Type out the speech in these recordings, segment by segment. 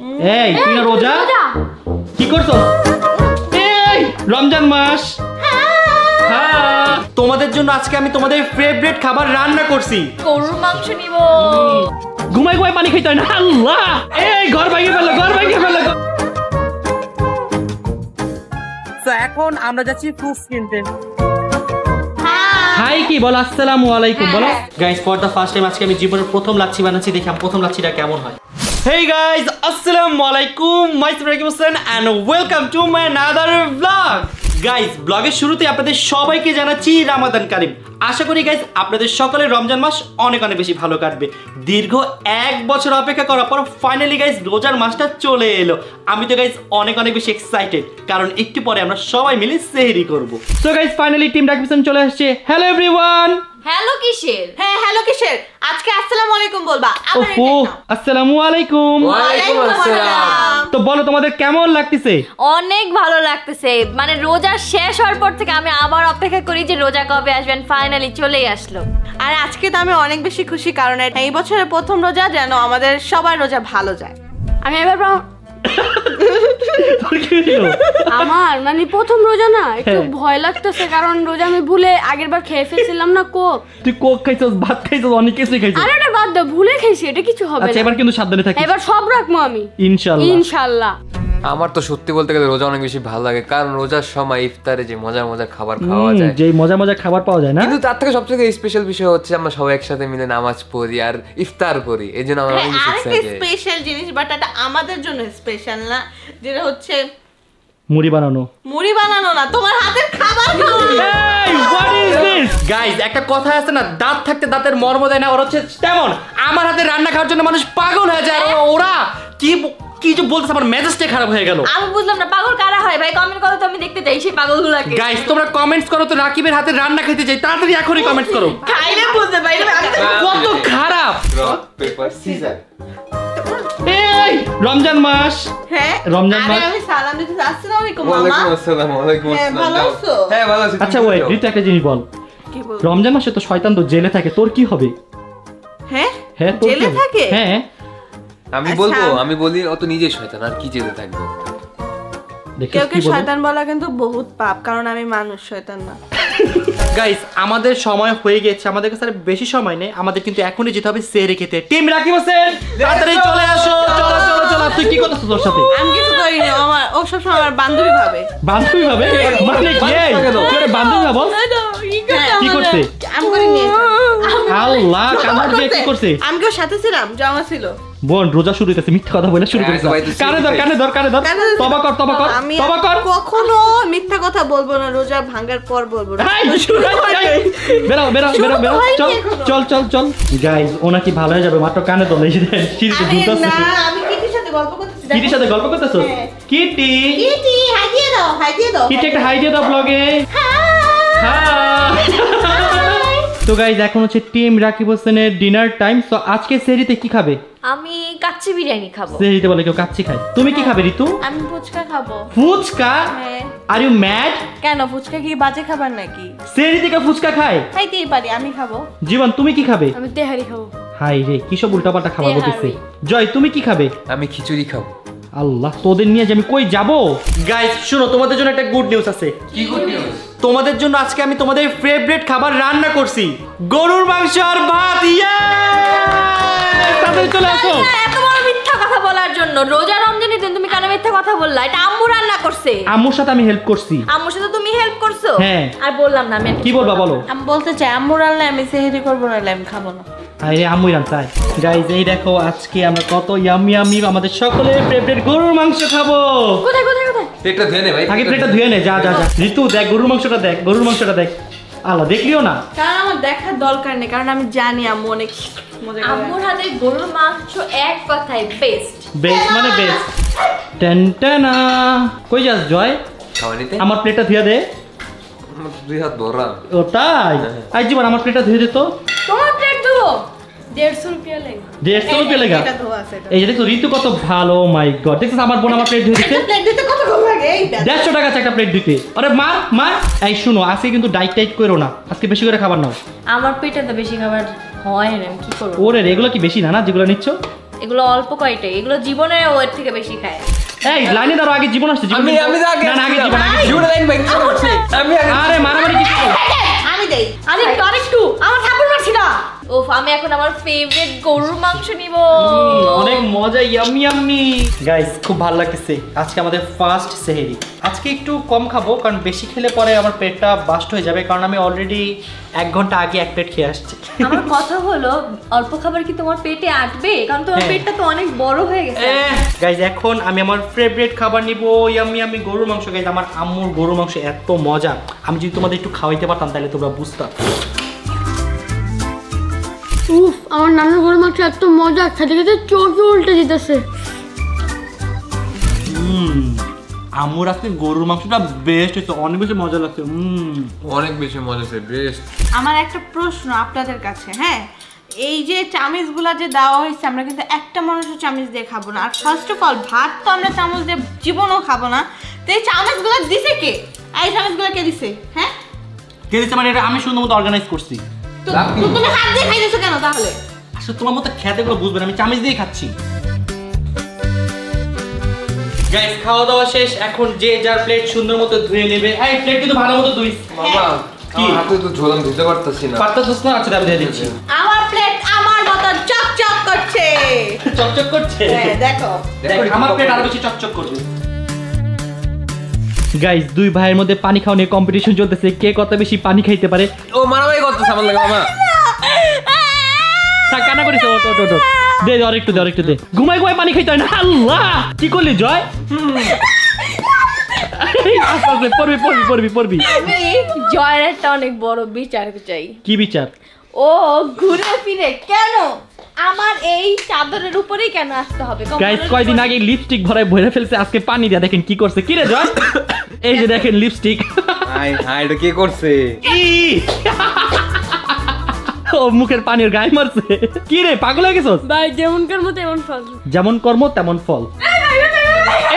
এই তুই না রোজা কি করছো? এই রমজান মাস। হ্যাঁ তোমাদের জন্য আজকে আমি তোমাদের ফেভারিট খাবার রান্না করছি। গরুর মাংস নিব। ঘুমাই ঘুমাই পানি খাইতে হয় না। আল্লাহ এই ঘর ভাঙিয়ে ফেললো, ঘর ভাঙিয়ে ফেললো। তো এখন আমরা যাচ্ছি ফ্রুটস কিনতে। হাই কি বল, আসসালামু আলাইকুম বলো। Guys for the first time আজকে আমি জীবনের প্রথম লাচ্ছি বানাচ্ছি, দেখি প্রথম লাচ্ছিটা কেমন হয়। Hey guys, assalamu alaikum. Myself Rakib Hossain and welcome to my another vlog. Guys, ব্লগের শুরুতে আপনাদের সবাইকে জানাচ্ছি রমাদান কারিম। আশা করি গাইস আপনাদের সকলের রমজান মাস অনেক অনেক বেশি ভালো কাটবে। দীর্ঘ 1 বছর অপেক্ষা করার পর ফাইনালি গাইস রোজার মাসটা চলে এলো। আমি তো গাইস অনেক অনেক বেশি এক্সাইটেড, কারণ একটু পরে আমরা সবাই মিলে সেহরি করব। So guys finally team Rakib Hossain চলে আসছে। Hello everyone. হ্যালো কিসের? হ্যাঁ হ্যালো কিসের? আজকে আসসালামু আলাইকুম বলবা। ওহো আসসালামু আলাইকুম। ওয়ালাইকুম আসসালাম। তো বলো তোমাদের কেমন লাগতেছে? অনেক ভালো লাগতেছে। মানে রোজা শেষ হওয়ার পর থেকে আমি আবার অপেক্ষা করি যে রোজা কবে আসবেন, ফাইনালি চলেই আসলো। আর আজকে তো আমি অনেক বেশি খুশি, কারণ এই বছরের প্রথম রোজা, যেন আমাদের সবার রোজা ভালো যায়। আমি এবার আমার মানে প্রথম রোজা না, একটু ভয় লাগতেছে, কারণ রোজা আমি ভুলে আগের বার খেয়ে ফেলছিলাম না কোক। তুই কোক খাইছস, ভাত খাইছস, অনেক কিছু খাইছস। আরে এটা বাদ দাও, ভুলে খাইছি, এটা কিছু হবে না। আচ্ছা এবার কিন্তু সাবধানে থাকিস। এবার সব রাখবো আমি ইনশাআল্লাহ ইনশাআল্লাহ। আমার তো সত্যি বলতে গেলে রোজা অনেক বেশি ভালো লাগে, কারণ রোজার সময় ইফতারে যে মজার মজার খাবার খাওয়া যায়, যে মজা মজা খাবার পাওয়া যায় না। কিন্তু তার থেকে সবথেকে স্পেশাল বিষয় হচ্ছে আমরা সবাই একসাথে মিলে নামাজ পড়ি আর ইফতার করি। এই জন্য আমার অনেক বেশি এক্সাইটেড। স্পেশাল জিনিস, বাট এটা আমাদের জন্য স্পেশাল না, যেটা হচ্ছে মুড়ি বানানো। মুড়ি বানানো না, তোমার হাতের খাবার খাওয়া। এই হোয়াট ইজ দিস গাইস? একটা কথা আছে না, দাঁত থাকতে দাঁতের মর্ম দেয় না, ওরা হচ্ছে তেমন। আমার হাতে রান্না খাওয়ার জন্য মানুষ পাগল হয়ে যায়, আর ওরা কি যে বলতেছে, আমার মেজাজটা খারাপ হয়ে গেল। আমি বুঝলাম না পাগল কারা হয় ভাই, কমেন্ট করো তো, আমি দেখতে চাই সেই পাগলগুলোকে। গাইস তোমরা কমেন্টস করো তো, রাকিবের হাতে রান্না খেতে চাই, তাড়াতাড়ি এখনই কমেন্টস করো। খাইলে বুঝতে পারবে কত খারাপ। Rock paper scissor. এই রমজান মাস। হ্যাঁ রমজান মাস। আমি সালাম দিতে আসসালামু আলাইকুম মামা। ওয়ালাইকুম আসসালাম। ওয়ালাইকুম আসসালাম। ভালো আছো? হ্যাঁ ভালো আছি। আচ্ছা ওয়েট, রিতু একটা জিনিস বল। কি বল? রমজান মাসে তো শয়তান তো জেলে থাকে, তোর কি হবে? হ্যাঁ হ্যাঁ তোর জেলে থাকে? হ্যাঁ আমি বলবো, আমি বলি ও তো নিজে শয়তান, আর কি জেলে থাকবো। কেউ কে শয়তান বলা কিন্তু বহুত পাপ, কারণ আমি মানুষ, শয়তান না। গাইস আমাদের সময় হয়ে গেছে, আমাদের কাছে আর বেশি সময় নেই, আমাদের কিন্তু এখনই যেতে হবে সেহরি খেতে। টিম রাকিব হোসেন তাড়াতাড়ি চলে আসো। চলো চলো চলো। তুই কি করতেছিস তোর সাথে? আমি কিছু করি না, ও সবসময় আমার বান্ধবী ভাবে। বান্ধবী ভাবে মানে কি? এই তোর বান্ধবী ভাবো কি করছে? আমি করি নি। আল্লাহ কামড় দিয়ে কি করছে? আমি কেউ সাথে ছিলাম, জামা ছিল। বোন রোজা শুরু হইতেছে, মিথ্যা কথা বলে শুরু করেছে। কানে ধর কানে ধর কানে ধর। তওবা কর তওবা কর আমি তওবা কর। কখনো মিথ্যা কথা বলবো না, রোজা ভাঙার পর বলবো না। বেরো বেরো বেরো বেরো। চল চল চল চল। গাইস ওনা কি ভালো হয়ে যাবে, মাত্র কানে ধরলে সিঁড়িতে ঝুলতেছে। না আমি কিটির সাথে গল্প করতেছি। কিটির সাথে গল্প করতেছো? কিটি কিটি হাই দিয়ে দাও, হাই দিয়ে দাও। কিটি একটা হাই দিয়ে দাও ব্লগে। তো গাইস এখন হচ্ছে টিম রাকিব হোসেনের ডিনার টাইম। তো আজকে সেহরিতে কি খাবে? আমি কাচ্চি বিরিয়ানি খাবো। সেহরিতে বলে কেউ কাচ্চি খায়, তুমি কি খাবে ঋতু? আমি ফুচকা খাবো। ফুচকা? হ্যাঁ। Are you mad? কেন, ফুচকা কি বাজে খাবার নাকি? সেহরিতে কেউ ফুচকা খায়? খাইতেই পারি, আমি খাবো। জীবন তুমি কি খাবে? আমি তেহারি খাবো। হাই রে কি সব উল্টাপাল্টা খাবার বলতেছে। জয় তুমি কি খাবে? আমি খিচুড়ি খাবো। আল্লাহ তোদের নিয়ে যে আমি কই যাব। গাইস শুনো, তোমাদের জন্য একটা গুড নিউজ আছে। কি গুড নিউজ? তোমাদের জন্য আজকে আমি তোমাদের ফেভারিট খাবার রান্না করছি, গরুর মাংস আর ভাত। ইয়ে তাড়াতাড়ি চলে আসো। এত বড় মিথ্যা কথা বলার জন্য রোজা রমজানের দিন তুমি কেন মিথ্যা কথা বললা? এটা আম্মু রান্না করছে। আম্মুর সাথে আমি হেল্প করছি। আম্মুর সাথে তুমি হেল্প করছো? হ্যাঁ। আর বললাম না আমি। কি বলবা বলো? আমি বলতে চাই আম্মু রান্নায় আমি সেহরি করবো না, আমি খাবো না। আরে আম্মুই রান্নায়। গাইস এই দেখো আজকে আমরা কত ইয়ামি ইয়ামি আমাদের সকলের ফেভারিট গরুর মাংস খাবো। কোথায় কোথায় কোথায়? প্লেটটা ধুয়ে নে ভাই। আগে প্লেটটা ধুয়ে নে। যা যা যা। ঋতু দেখ গরুর মাংসটা দেখ, গরুর মাংসটা দেখ। আল্লাহ দেখলিও না? কারণ আমার দেখার দরকার নেই, কারণ আমি জানি আম্মু অনেক মজা করে। আম্মুর হাতে গরুর মাংস এক কথায় বেস্ট। বেস্ট মানে বেস্ট। টেনটেনা কই যাস জয়? খাওয়া নিতে আমার প্লেটটা ধুয়ে দে। আমার দুই হাত ভরা। ও তাই? আই জীবন আমার প্লেটটা ধুয়ে দে তো। তোমার প্লেট ধুবো? 150 টাকা লাগে। 150 টাকা লাগা। এটা ধোয়া আছে এটা। এই যে দেখো ঋতু কত ভালো, মাই গড। দেখছিস আমার বোন আমার প্লেট ধুয়ে দিতে। প্লেট দিতে কত কম লাগে? এই 150 টাকা আছে একটা প্লেট দিতে। আরে মা মা এই শুনো, আজকে কিন্তু ডাইট টাইট করো না, আজকে বেশি করে খাবার নাও। আমার পেটে তো বেশি খাবার হয় না, আমি কি করব? ওরে এগুলো কি বেশি না না যেগুলো নিচ্ছ? এগুলো অল্প কয়টাই, এগুলো জীবনে ওর থেকে বেশি খায়। এই লাইনে দাঁড়াও, আগে জীবন আসছে। আমি আগে না আগে জীবন, আগে জীবন লাইন ভাই আমি আগে। আরে মারামারি কি আমি দেই। আরেকটু আমার ঠাকুর মারছি না। ওফ, আমি এখন আমার ফেভারিট গরুর মাংস নিব। অনেক মজা, ইয়াম্মি ইয়াম্মি। গাইস খুব ভালো লাগতেছে, আজকে আমাদের ফার্স্ট সেহরি। আজকে একটু কম খাবো কারণ বেশি খেলে পরে আমার পেটটা বাস্ট হয়ে যাবে, কারণ আমি অলরেডি 1 ঘন্টা আগে 1 প্লেট খেয়ে আসছি। আমার কথা হলো অল্প খাবার কি তোমার পেটে আটবে? কারণ তোমার পেটটা তো অনেক বড় হয়ে গেছে। গাইস এখন আমি আমার ফেভারিট খাবার নিব, ইয়াম্মি ইয়াম্মি গরুর মাংস। গাইস আমার আম্মুর গরুর মাংস এত মজা, আমি যদি তোমাদের একটু খাওয়াইতে পারতাম তাহলে তোমরা বুঝতাম। উফ, আমার নানার গরুর মাংস এত মজা, খেতে খেতে চোখে উল্টে দিতেছে। আম্মুর আজকে গরুর মাংসটা বেস্ট হয়েছে, অনেক বেশি মজা লাগছে। অনেক বেশি মজা হয়েছে, বেস্ট। আমার একটা প্রশ্ন আপনাদের কাছে, হ্যাঁ, এই যে চামিচগুলা যে দেওয়া হয়েছে আমরা কিন্তু একটা মানুষের চামিচ দিয়ে খাবো না। আর ফার্স্ট অফ অল ভাত তো আমরা চামচ দিয়ে জীবনও খাবো না। তো এই চামিচগুলো দিছে কে? এই চামিচগুলো কে দিছে? হ্যাঁ, কে দিচ্ছে মানে এটা আমি সুন্দর মতো অর্গানাইজ করছি। তো তুমি হাত দিয়ে খাইতেছো কেন তাহলে? আসলে তোমার মতো খেতে গুলো বুঝবে না, আমি চামচ দিয়ে খাচ্ছি। গাইস খাওয়া দাওয়া শেষ, এখন যে যার প্লেট সুন্দর মতো ধুয়ে নেবে। এই প্লেট কিন্তু ভালো মতো ধুইস। মামা কি? আমার হাতে তো ঝোলাম ধুতে পারতাছি না। পারতাছিস না? আচ্ছা আমি দিয়ে দিচ্ছি। আমার প্লেট আমার মতো চকচক করছে। চকচক করছে? হ্যাঁ, দেখো। দেখ আমার প্লেট আরো বেশি চকচক করবে। গাইস দুই ভাইয়ের মধ্যে পানি খাওয়া নিয়ে কম্পিটিশন চলতেছে, কে কত বেশি পানি খাইতে পারে। ও মারামারি করতেছে আমার লাগে মামা। থাক কানা করিস, ওট ওট ওট। দে দে আরেকটু দে, আরেকটু দে। ঘুমাই ঘুমাই পানি খাইতে হয় না। আল্লাহ কি করলি জয়? আস্তে আস্তে পড়বি পড়বি পড়বি পড়বি। আমি জয়ের একটা অনেক বড় বিচার চাই। কি বিচার? ও ঘুরে ফিরে কেন আমার এই চাদরের উপরেই কেন আসতে হবে? গাইস কয়দিন আগে লিপস্টিক ভরে ফেলছে, আজকে পানি দিয়া দেখেন কি করছে। কি রে জয়? এই যে দেখেন লিপস্টিক। হাই হাই এটা কে করছে? ও মুখের পানির গায়ে মারছে। কি রে পাগল হয়ে গেছস? ভাই যেমন কর্ম তেমন ফল। যেমন কর্ম তেমন ফল।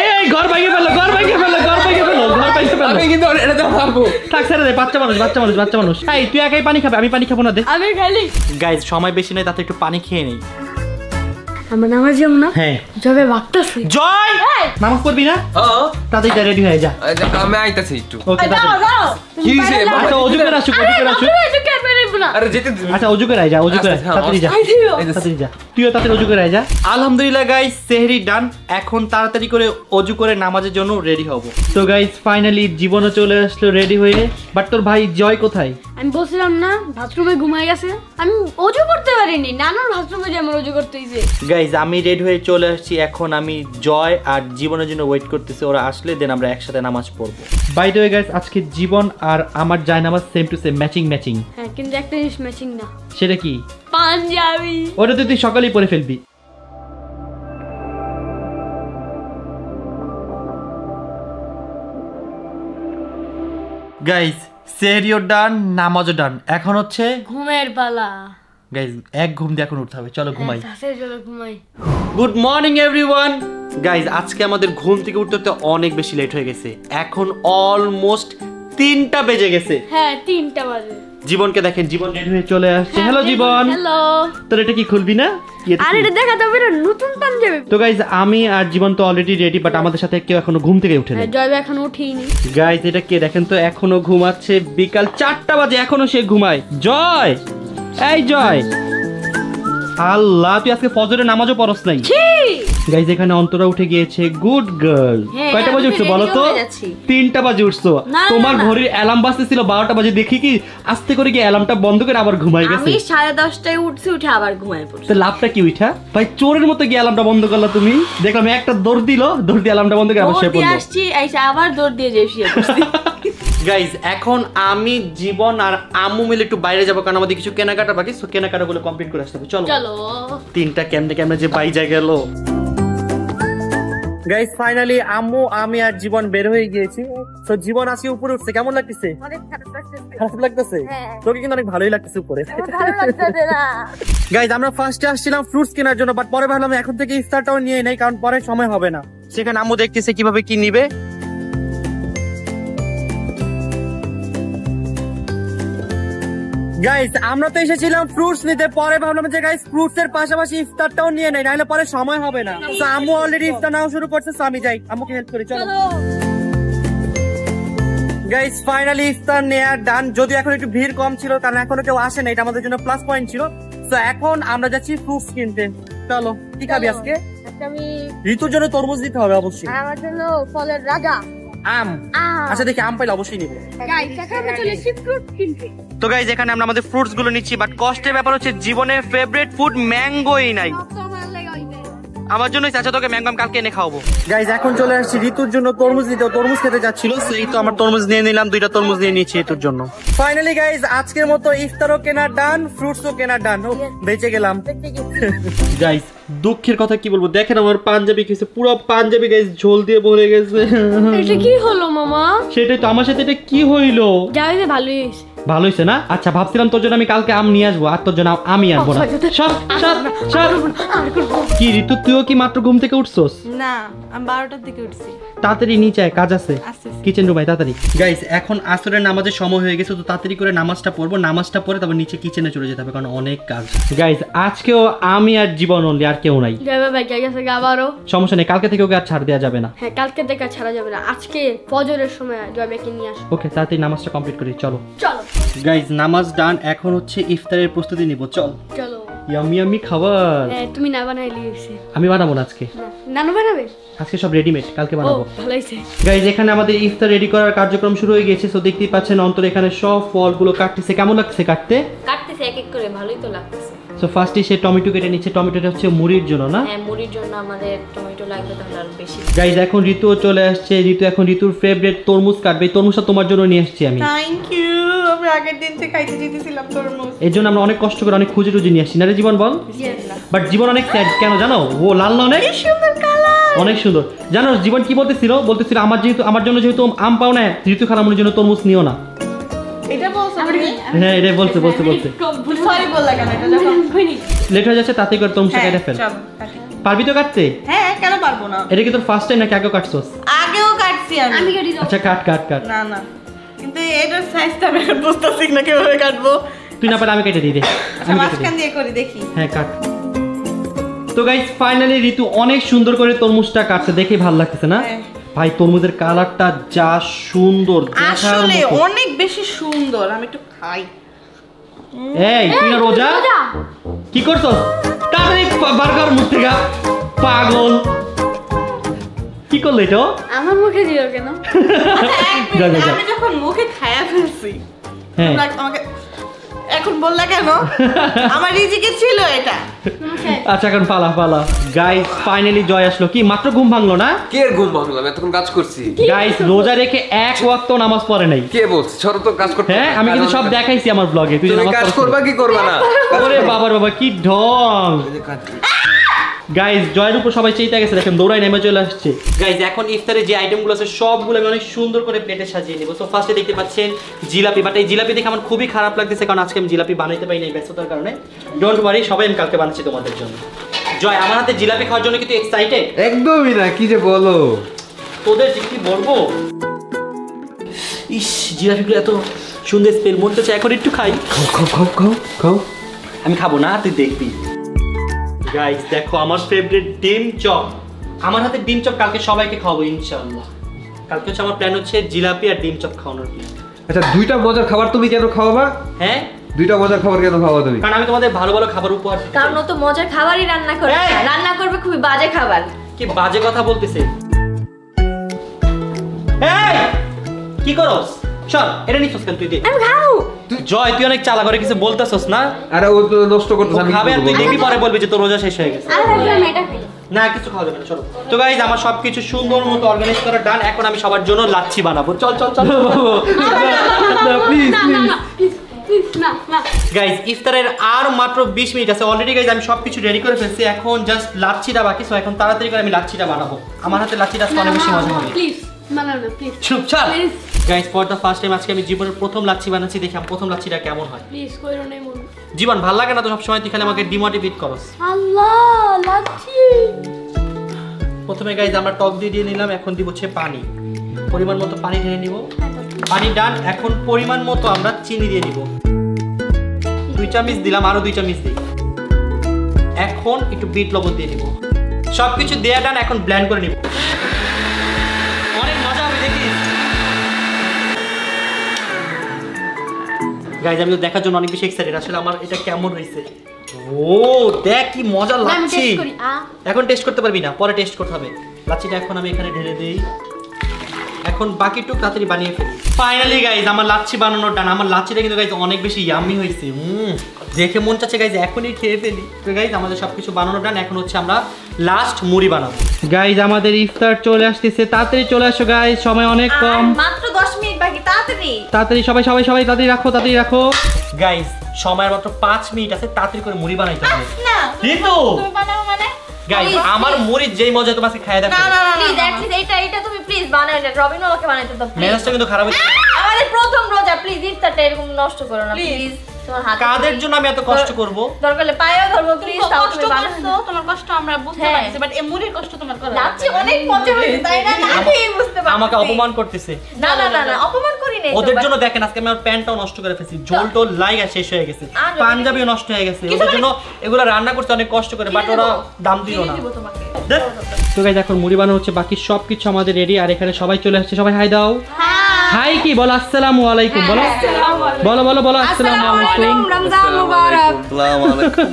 এই ঘর ভাঙিয়ে ফেলো, ঘর ভাঙিয়ে ফেলো, ঘর ভাঙিয়ে ফেলো, ঘর ভাঙিয়ে ফেলো। আমি কিন্তু এটা তো মারবো। থাক ছেড়ে দে, বাচ্চা মানুষ বাচ্চা মানুষ বাচ্চা মানুষ। এই তুই একাই পানি খাবে, আমি পানি খাবো না, দে। আমি খাইলি। গাইস সময় বেশি নেই, তাতে একটু পানি খেয়ে নেই। আমার নামাজ যেমন না, হ্যাঁ যাবে ভাগতেছে। জয় নামাজ পড়বি না? হ্যাঁ তাড়াতাড়ি রেডি হয়ে যা। আমি আইতাছি একটু। ওকে দাও দাও কি হইছে? আচ্ছা অজু করে আসুক, অজু করে আসুক। আরে যেতে আচ্ছা অজু করে আয়, যা অজু করে, আচ্ছা, হ্যাঁ, তাড়াতাড়ি যা তাড়াতাড়ি যা, তুইও তাড়াতাড়ি অজু করে আয় যা। আলহামদুলিল্লাহ গাইস সেহরি ডান, এখন তাড়াতাড়ি করে অজু করে নামাজের জন্য রেডি হব। তো গাইস ফাইনালি জীবনও চলে আসলো রেডি হয়ে। বাট তোর ভাই জয় কোথায়? আমি বলছিলাম না বাথরুমে ঘুমাই গেছে, আমি অজু করতে পারিনি, নানার বাথরুমে যে আমার অজু করতে হইছে। গাইস আমি রেডি হয়ে চলে আসছি, এখন আমি জয় আর জীবনের জন্য ওয়েট করতেছি, ওরা আসলে দেন আমরা একসাথে নামাজ পড়বো। বাই দ্য ওয়ে গাইস আজকে জীবন আর আমার যায় নামাজ same to same, matching matching. হ্যাঁ কিন্তু একটা জিনিস ম্যাচিং না। সেটা কি? পাঞ্জাবি। ওটা তো তুই সকালেই পরে ফেলবি। গাইস সেহরিও ডান, নামাজও ডান, এখন হচ্ছে ঘুমের পালা। গাইস এক ঘুম দিয়ে এখন উঠতে হবে, চলো ঘুমাই। চলো ঘুমাই। Good morning everyone. গাইস আজকে আমাদের ঘুম থেকে উঠতে উঠতে অনেক বেশি লেট হয়ে গেছে, এখন অলমোস্ট 3টা বেজে গেছে। হ্যাঁ 3টা বাজে। জীবনকে দেখেন, জীবন রেডি হয়ে চলে আসছে। হ্যালো জীবন। হ্যালো। তোর এটা কি খুলবি না? আরে এটা দেখা যাবে না, নতুন পাঞ্জাবি। তো গাইস আমি আর জীবন তো অলরেডি রেডি, বাট আমাদের সাথে কেউ এখনো ঘুম থেকে উঠেনি। জয় এখনো উঠিনি। গাইস এটা কে দেখেন তো, এখনো ঘুমাচ্ছে, বিকাল 4টা বাজে এখনো সে ঘুমায়। জয়, এই জয়, আল্লাহ তুই আজকে ফজরের নামাজও পড়স নাই। গাইস এখানে অন্তরা উঠে গিয়েছে, গুড গার্ল। কয়টা বাজে উঠছো বলো তো? 3টা বাজে উঠছো। তোমার ঘড়ির অ্যালার্ম বাজতেছিল 12টা বাজে, দেখি কি আস্তে করে কি অ্যালার্মটা বন্ধ করে আবার ঘুমাই গেছে। আমি 10:30টায় উঠছি, উঠে আবার ঘুমায় পড়ছি। তো লাভটা কি উঠা? ভাই চোরের মতো কি অ্যালার্মটা বন্ধ করলা তুমি? দেখলাম একটা দৌড় দিল, দৌড় দিয়ে অ্যালার্মটা বন্ধ করে আবার শুয়ে পড়লো। আসছি এসে আবার দৌড় দিয়ে যেয়ে শুয়ে পড়ছি। গাইস এখন আমি জীবন আর আম্মু মিলে একটু বাইরে যাবো, কারণ আমাদের কিছু কেনাকাটা বাকি, সো কেনাকাটাগুলো কমপ্লিট করে আসতে হবে। চলো চলো। 3টা কেমনে কেমনে যে বাই যায় গেল। গাইস ফাইনালি আম্মু আমি আর জীবন বের হয়ে গিয়েছি। তো জীবন আজকে উপরে উঠছে, কেমন লাগতেছে? অনেক খারাপ লাগতেছে। খারাপ লাগতেছে? তোকে কিন্তু অনেক ভালোই লাগতেছে উপরে। ভালো লাগতেছে না। গাইস আমরা ফার্স্টে আসছিলাম ফ্রুটস কেনার জন্য, বাট পরে ভাবলাম এখন থেকে ইফতারটাও নিয়ে নেই, কারণ পরে সময় হবে না। সেখানে আম্মু দেখতেছে কিভাবে কি নিবে। গাইস আমরা তো এসেছিলাম ফ্রুটস নিতে, পরে ভাবলাম যে গাইস ফ্রুটস এর পাশাপাশি ইফতারটাও নিয়ে নেই, নাহলে পরে সময় হবে না। তো আম্মু অলরেডি ইফতার নাও শুরু করছে, তো আমি যাই আম্মুকে হেল্প করি। চলো গাইস ফাইনালি ইফতার নেয়া ডান। যদি এখন একটু ভিড় কম ছিল কারণ এখনো কেউ আসে না, এটা আমাদের জন্য প্লাস পয়েন্ট ছিল। তো এখন আমরা যাচ্ছি ফ্রুটস কিনতে। চলো কি খাবি আজকে? আমি ঋতুর জন্য তরমুজ দিতে হবে অবশ্যই। আমার জন্য ফলের রাজা আম। আচ্ছা দেখি আম পাইলে অবশ্যই নিবো। গাইস এখন আমরা চলেছি ফ্রুট কিনতে। তো গাইস এখানে আমরা আমাদের ফ্রুটস গুলো নিচ্ছি, বাট কষ্টের ব্যাপার হচ্ছে জীবনের ফেভারিট ফুড ম্যাঙ্গোই নাই আমার জন্য। আচ্ছা তোকে ম্যাঙ্গো আমি কালকে এনে খাওয়াবো। গাইস এখন চলে আসছি ঋতুর জন্য তরমুজ নিতে, তরমুজ খেতে যাচ্ছিল, সেই তো আমার তরমুজ নিয়ে নিলাম, 2টা তরমুজ নিয়ে নিয়েছি ঋতুর জন্য। ফাইনালি গাইস আজকের মতো ইফতারও কেনা ডান, ফ্রুটসও কেনা ডান, বেঁচে গেলাম। গাইস দুঃখের কথা কি বলবো, দেখেন আমার পাঞ্জাবি খেয়েছে, পুরো পাঞ্জাবি গাইস ঝোল দিয়ে ভরে গেছে। এটা কি হলো মামা? সেটাই তো, আমার সাথে এটা কি হইলো? যাই যে ভালোই হয়েছে। ভালো হয়েছে না? আচ্ছা ভাবছিলাম তোর জন্য আমি কালকে আম নিয়ে আসবো, আর তোর জন্য আমি আনবো না। কি ঋতু তুইও কি মাত্র ঘুম থেকে উঠছোস? না আমি 12টার দিকে উঠছি। তাড়াতাড়ি নিচে আয়, কাজ আছে আস্তে কিচেন রুমে, তাড়াতাড়ি। গাইস এখন আসরের নামাজের সময় হয়ে গেছে, তো তাড়াতাড়ি করে নামাজটা পড়বো, নামাজটা পড়ে তারপর নিচে কিচেনে চলে যেতে হবে কারণ অনেক কাজ। গাইস আজকেও আমি আর জীবন অনলি, আর কেউ নাই। যাবে ভাই গেছে আবারও সমস্যা নেই, কালকে থেকে ওকে আর ছাড় দেওয়া যাবে না। হ্যাঁ কালকে দেখা ছাড়া যাবে না, আজকে ফজরের সময় জয়বাকে নিয়ে আসো। ওকে তাড়াতাড়ি নামাজটা কমপ্লিট করি, চলো। চলো গাইস নামাজ ডান, এখন হচ্ছে ইফতারের প্রস্তুতি নিব, চল। চলো। ইয়ামি ইয়ামি খাবার তুমি না বানাইলি হয়েছে। আমি বানাবো না আজকে, নানু বানাবে আজকে সব রেডিমেড, কালকে বানাবো। ভালো হয়েছে। গাইজ এখানে আমাদের ইফতার রেডি করার কার্যক্রম শুরু হয়ে গেছে। তো দেখতেই পাচ্ছেন অন্তর এখানে সব ফলগুলো কাটতেছে। কেমন লাগছে কাটতে? কাটতেছে এক এক করে, ভালোই তো লাগতেছে। সো ফার্স্টে সে টমেটো কেটে নিচ্ছে, টমেটোটা হচ্ছে মুড়ির জন্য না? হ্যাঁ মুড়ির জন্য আমাদের টমেটো লাগবে, তাহলে আর বেশি। গাইজ এখন ঋতুও চলে আসছে, ঋতু এখন ঋতুর ফেভারিট তরমুজ কাটবে। তরমুজটা তোমার জন্য নিয়ে আসছি আমি। Thank you. আমি আগের দিন থেকে খাইতে যেতেছিলাম তরমুজ। এর জন্য আমরা অনেক কষ্ট করে অনেক খুঁজে টুজে নিয়ে আসছি না রে জীবন, বল? বাট জীবন অনেক স্যাড কেন জানো? ও লাল না অনেক সুন্দর কালার, অনেক সুন্দর। জানো জীবন কি বলতেছিল? বলতেছিল আমার জন্য যেহেতু আম পাও না, ঋতু খালামুনির জন্য তরমুজ নিও না। এটা বলছো তুমি? হ্যাঁ এটাই বলছে। সরি বললা কেন? এটা যখন লেট হয়ে যাচ্ছে তাতে করে তরমুজটা কেটে ফেল। চল কাটি। পারবি তো কাটতে? হ্যাঁ কেন পারবো না? এটা কি তোর ফার্স্ট টাইম নাকি আগেও কাটছস? আগেও কাটছি আমি। আমি কেটে দাও। আচ্ছা কাট কাট কাট। না না কিন্তু এটার সাইজটা আমি এখন বুঝতেছি না কিভাবে কাটবো। তুই না পারে আমি কেটে দিই দে। আমি কেটে মাঝখান দিই। দিয়ে করে দেখি। হ্যাঁ কাট। তো গাইস ফাইনালি ঋতু অনেক সুন্দর করে তরমুজটা কাটছে, দেখে ভালো লাগতেছে না? হ্যাঁ। ভাই তরমুজের কালারটা যা সুন্দর, দেখার আসলে মতো। অনেক বেশি সুন্দর। আমি একটু খাই। এই তুই না রোজা? কি করছস? তাড়াতাড়ি বার্গার মুখ থেকে পাগল। কি করলে এটা? আমার মুখে দিও কেন? যা, যা, যা। আমি যখন মুখে খায়া ফেলছি হ্যাঁ তোমরা আমাকে এখন বললা কেন? আমার রিজিকে ছিল এটা। আচ্ছা এখন পালা পালা। গাইস ফাইনালি জয় আসলো। কি মাত্র ঘুম ভাঙলো না? কে এর ঘুম ভাঙলাম? এতক্ষণ কাজ করছি। গাইস রোজা রেখে এক ওয়াক্ত নামাজ পড়ে নাই। কে বলছে? সরো তো কাজ করতে। হ্যাঁ আমি কিন্তু সব দেখাইছি আমার ব্লগে। তুই তুমি নামাজ কাজ পড়ছিস। করবা কি করবা না? ওরে বাবার বাবা কি ঢং। গাইস জয়ের উপর সবাই চেয়ে গেছে, দেখেন দৌড়াই নেমে চলে আসছে। গাইস এখন ইফতারে যে আইটেমগুলো আছে সবগুলো আমি অনেক সুন্দর করে প্লেটে সাজিয়ে নিব। সো ফার্স্টে দেখতে পাচ্ছেন জিলাপি, বাট এই জিলাপি দেখে আমার খুবই খারাপ লাগতেছে কারণ আজকে আমি জিলাপি বানাইতে পারি না ব্যস্ততার কারণে। ডোন্ট ওয়ারি, সবাই আমি কালকে বানাচ্ছি তোমাদের জন্য। জয় আমার হাতে জিলাপি খাওয়ার জন্য কি তুই এক্সাইটেড? একদমই না, কি যে বলো। তোদের যে কি বলবো, ইস জিলাপিগুলো এত সুন্দর স্মেল, মন চাচ্ছে এখন একটু খাই। খাও খাও খাও খাও খাও। আমি খাবো না, তুই দেখবি। গাইস দেখো আমার ফেভারিট ডিম চপ। আমার হাতে ডিম চপ কালকে সবাইকে খাওয়াবো ইনশাআল্লাহ। কালকে হচ্ছে আমার প্ল্যান হচ্ছে জিলাপি আর ডিম চপ খাওয়ানোর প্ল্যান। আচ্ছা দুইটা মজার খাবার তুমি কেন খাওয়াবা? হ্যাঁ দুইটা মজার খাবার কেন খাওয়াবা তুমি? কারণ আমি তোমাদের ভালো ভালো খাবার উপহার দিতে চাই। কারণ ও তো মজার খাবারই রান্না করবে না, এই! রান্না করবে খুবই বাজে খাবার। কি বাজে কথা বলতেছে? এই কি করস? চল এটা নিছস কেন তুই? দে আমি খাও। জয় তুই অনেক চালাক করে কিছু বলতেছস না? আরে ও তো নষ্ট করতেছ। ও আমি খাবে আর তুই দেখবি পরে বলবি যে তোর রোজা শেষ হয়ে গেছে। আর ভাবলাম এটা খাই। না কিছু খাওয়া যাবে না, চলো। তো গাইজ আমার সবকিছু সুন্দর মতো অর্গানাইজ করা ডান। এখন আমি সবার জন্য লাচ্ছি বানাবো। চল চল চল প্লিজ প্লিজ না না। গাইজ ইফতারের আর মাত্র 20 মিনিট আছে। অলরেডি গাইজ আমি সবকিছু রেডি করে ফেলছি, এখন জাস্ট লাচ্ছিটা বাকি। সো এখন তাড়াতাড়ি করে আমি লাচ্ছিটা বানাবো। আমার হাতে লাচ্ছিটা অনেক বেশি মজা হবে। প্লিজ বানাও না প্লিজ। চুপচাপ। Guys for the first time আজকে আমি জীবনের প্রথম লাচ্ছি বানাচ্ছি, দেখি আমি প্রথম লাচ্ছিটা কেমন হয়। প্লিজ কইরো না মন। জীবন ভাল লাগে না তো সবসময় তুই খালি আমাকে ডিমোটিভেট করস। আল্লাহ লাচ্ছি। প্রথমে গাইজ আমরা টক দিয়ে নিলাম, এখন দিব হচ্ছে পানি। পরিমাণ মতো পানি ঢেলে নিব। পানি ডান। এখন পরিমাণ মতো আমরা চিনি দিয়ে নিব। 2 চামচ দিলাম, আরো 2 চামচ দিই। এখন একটু বিট লবণ দিয়ে দিব। সবকিছু দেয়া ডান, এখন ব্লেন্ড করে নিব। অনেক মজা হবে, দেখিস গাইজ। আমি তো দেখার জন্য অনেক বেশি এক্সাইটেড। আসলে আমার এটা কেমন হয়েছে। ও দেখ কি মজা লাগছে। এখন টেস্ট করতে পারবি না, পরে টেস্ট করতে হবে। লাচ্ছিটা এখন আমি এখানে ঢেলে দেই। এখন বাকিটুকু তাড়াতাড়ি বানিয়ে ফেলি। ফাইনালি গাইজ আমার লাচ্ছি বানানোর ডান। আমার লাচ্ছিটা কিন্তু গাইজ অনেক বেশি ইয়াম্মি হয়েছে। দেখে মন চাচ্ছে গাইজ এখনই খেয়ে ফেলি। তো গাইজ আমাদের সবকিছু বানানোর ডান। এখন হচ্ছে আমরা লাস্ট মুড়ি বানাবো। গাইজ আমাদের ইফতার চলে আসতেছে, তাড়াতাড়ি চলে আসো গাইজ, সময় অনেক কম। মাত্র 10 মিনিট বাকি, তাড়াতাড়ি তাড়াতাড়ি সবাই তাড়াতাড়ি রাখো। গাইজ সময়ের মাত্র 5 মিনিট আছে, তাড়াতাড়ি করে মুড়ি বানাইতে হবে। না কিন্তু তুমি বানাও মানে গাইজ আমার মুড়ির যেই মজা তোমাকে খাইয়ে দেখো। প্লিজ অ্যাটলিস্ট এটা তুমি প্লিজ বানাও না। রবিন ওকে বানাইতে দাও প্লিজ। মেজাজটা কিন্তু খারাপ হচ্ছে। আমাদের প্রথম রোজা, প্লিজ ইফতারটা এরকম নষ্ট করো না প্লিজ। তোমার হাতে কাদের জন্য আমি এত কষ্ট করব? দরকার হলে পায়েও ধরবো প্লিজ। তাও কষ্ট তুমি বানাও। করছো, তোমার কষ্ট আমরা বুঝতে হ্যাঁ। পারছি, বাট এই মুড়ির কষ্ট তোমার করা যাচ্ছে অনেক মজা হয়েছে তাই না? না খেয়ে বুঝতে পারছি। আমাকে অপমান করতেছে। না অপমান করি নাই। ওদের জন্য দেখেন আজকে আমি আমার প্যান্টটাও নষ্ট করে ফেলছি, ঝোল টোল লাইগা শেষ হয়ে গেছে, পাঞ্জাবিও নষ্ট হয়ে গেছে। ওদের জন্য এগুলো রান্না করতে অনেক কষ্ট করে, বাট ওরা দাম দিল না। তো গাইস এখন মুড়ি বানানো হচ্ছে, বাকি সবকিছু আমাদের রেডি। আর এখানে সবাই চলে আসছে, সবাই হাই দাও। হাই কি বলো? আসসালামু আলাইকুম বলো, বলো আসসালামু আলাইকুম। রমজান মুবারক। আসসালামু আলাইকুম।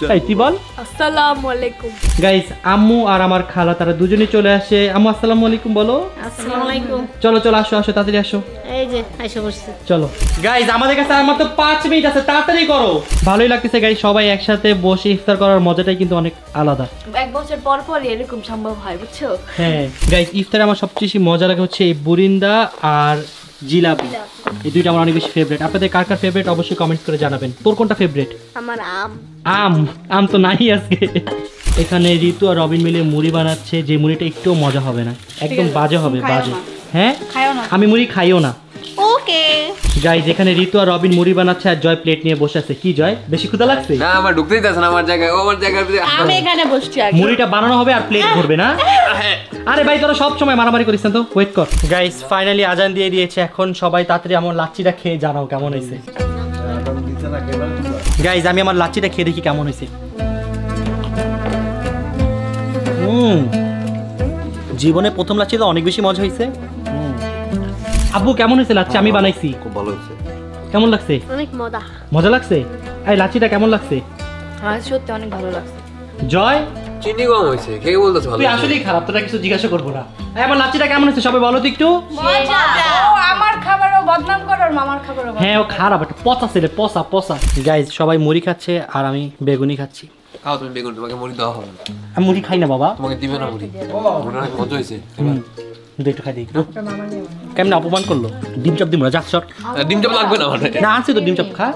তাই তুই বল। আসসালামু আলাইকুম। গাইস আম্মু আর আমার খালা তারা দুজনেই চলে আসে। আম্মু আসসালামু আলাইকুম বলো। আসসালামু আলাইকুম। চলো আসো তাড়াতাড়ি আসো। এই যে আইসা বসছি। চলো গাইস আমাদের কাছে আর মাত্র 5 মিনিট আছে, তাড়াতাড়ি করো। ভালোই লাগতেছে গাইস, সবাই একসাথে বসে ইফতার করার মজাটাই কিন্তু অনেক আলাদা। 1 বছর পর পর এরকম সম্ভব হয়, বুঝছো? হ্যাঁ গাইস ইফতারে আমার সবচেয়ে বেশি মজা লাগে হচ্ছে এই বুরিন্দা আর জিলাপি। এই দুইটা আমার অনেক বেশি ফেভারিট। আপনাদের কার কার ফেভারিট অবশ্যই কমেন্ট করে জানাবেন। তোর কোনটা ফেভারিট? আমার আম তো নাই আজকে। এখানে ঋতু আর রবিন মিলে মুড়ি বানাচ্ছে, যে মুড়িটা একটুও মজা হবে না, একদম বাজে হবে, বাজে। হ্যাঁ আমি মুড়ি খাইও না। ওকে গাইস এখানে ঋতু আর রবিন মুড়ি বানাচ্ছে, আর জয় প্লেট নিয়ে বসে আছে। কি জয় বেশি ক্ষুধা লাগছে? না আমার ঢুকতেই যাচ্ছে না আমার জায়গায়, ও আমার জায়গায়। আমি এখানে বসছি আগে। মুড়িটা বানানো হবে আর প্লেট ভরবে না। আরে ভাই তোরা সব সময় মারামারি করিস না তো, ওয়েট কর। গাইস ফাইনালি আজান দিয়ে দিয়েছে, এখন সবাই তাড়াতাড়ি আমার লাচ্ছিটা খেয়ে জানাও কেমন হয়েছে। গাইস আমি আমার লাচ্ছিটা খেয়ে দেখি কেমন হয়েছে। জীবনে প্রথম লাচ্ছি তো অনেক বেশি মজা হয়েছে। আব্বু কেমন হয়েছে লাচ্ছি? আমি বানাইছি। খুব ভালো হয়েছে। কেমন লাগছে? অনেক মজা লাগছে। এই লাচ্ছিটা কেমন লাগছে? আমার সত্যি অনেক ভালো লাগছে। জয় চিনি কম হয়েছে, কে বলতেছ ভালো? তুই আসলেই খারাপ, তোরা কিছু জিজ্ঞাসা করবো না। আমার লাচ্ছিটা কেমন হয়েছে সবাই বলো তো একটু। আমার খাবারও বদনাম করো আর মামার খাবারও। হ্যাঁ ও খারাপ, একটা পচা ছেলে, পচা। গাইজ সবাই মুড়ি খাচ্ছে আর আমি বেগুনি খাচ্ছি। খাও তুমি বেগুন, তোমাকে মুড়ি দেওয়া হবে না। আমি মুড়ি খাই না বাবা। তোমাকে দিবে না মুড়ি। মুড়ি অনেক মজা হয়েছে। একটু খাই দিই। কেমন অপমান করলো? ডিম চপ দিব না, যাক শট। ডিম চাপ লাগবে না আমার। না আছে তো ডিম চপ খা।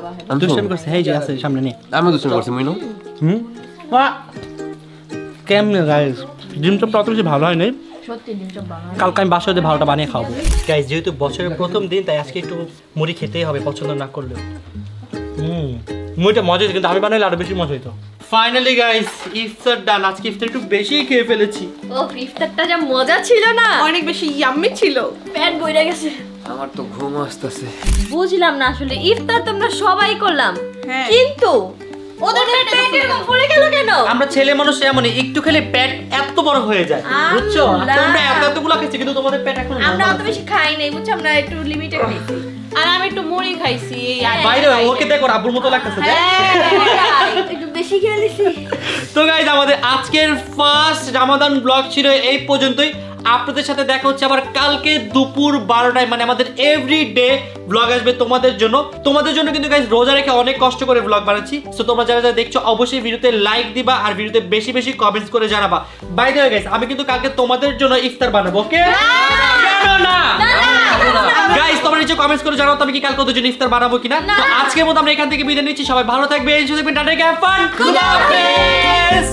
দুষ্টামি করছে, এই যে আছে সামনে নিয়ে। আমি দুষ্টামি করছি মুইনো। কেমনে গাইজ ডিম চপটা অত বেশি ভালো হয় নাই। কালকে আমি বাসায় ভালোটা বানিয়ে খাবো। গাইজ যেহেতু বছরের প্রথম দিন, তাই আজকে একটু মুড়ি খেতেই হবে, পছন্দ না করলেও। মুড়িটা মজা হয়েছে, কিন্তু আমি বানাইলে আরো বেশি মজা হইতো। ফাইনালি গাইজ ইফতার ডান। আজকে ইফতার একটু বেশি খেয়ে ফেলেছি। ও ইফতারটা যা মজা ছিল না, অনেক বেশি ইয়াম্মি ছিল। পেট বইরা গেছে। আমার তো ঘুম আসতেছে। বুঝলাম না আসলে ইফতার তোমরা সবাই করলাম, হ্যাঁ। কিন্তু ওদের পেট এরকম ফুলে গেল কেন? আমরা ছেলে মানুষ এমনই, একটু খেলে পেট এত বড় হয়ে যায়, বুঝছো? আল্লাহ। তোমরা এতগুলো খেয়েছো কিন্তু তোমাদের পেট এখন আমরা অত বেশি খাই নাই, বুঝছো? আমরা একটু লিমিটে খাইছি। আর আমি একটু মুড়ি খাইছি এই আর বাইরে ওকে দেখো আব্বুর মতো লাগতেছে। একটু বেশি খেয়ে দিছি। তো গাইজ আমাদের আজকের ফার্স্ট রমাদান ব্লগ ছিল এই পর্যন্তই। আপনাদের সাথে দেখা হচ্ছে আবার কালকে দুপুর 12টায়, মানে আমাদের এভরিডে ব্লগ আসবে তোমাদের জন্য কিন্তু গাইজ রোজা রেখে অনেক কষ্ট করে ব্লগ বানাচ্ছি। সো তোমরা যারা যারা দেখছো অবশ্যই ভিডিওতে লাইক দিবা আর ভিডিওতে বেশি বেশি কমেন্টস করে জানাবা। বাই দ্য ওয়ে গাইজ আমি কিন্তু কালকে তোমাদের জন্য ইফতার বানাবো, ওকে? কেন না গাইজ তোমরা নিচে কমেন্টস করে জানাও তো আমি কি কালকে ওদের জন্য ইফতার বানাবো কিনা। তো আজকের মতো আমরা এখান থেকে বিদায় নিচ্ছি, সবাই ভালো থাকবে, সুস্থ থাকবেন, টাটা, হ্যাভ ফান, খুদা হাফেজ।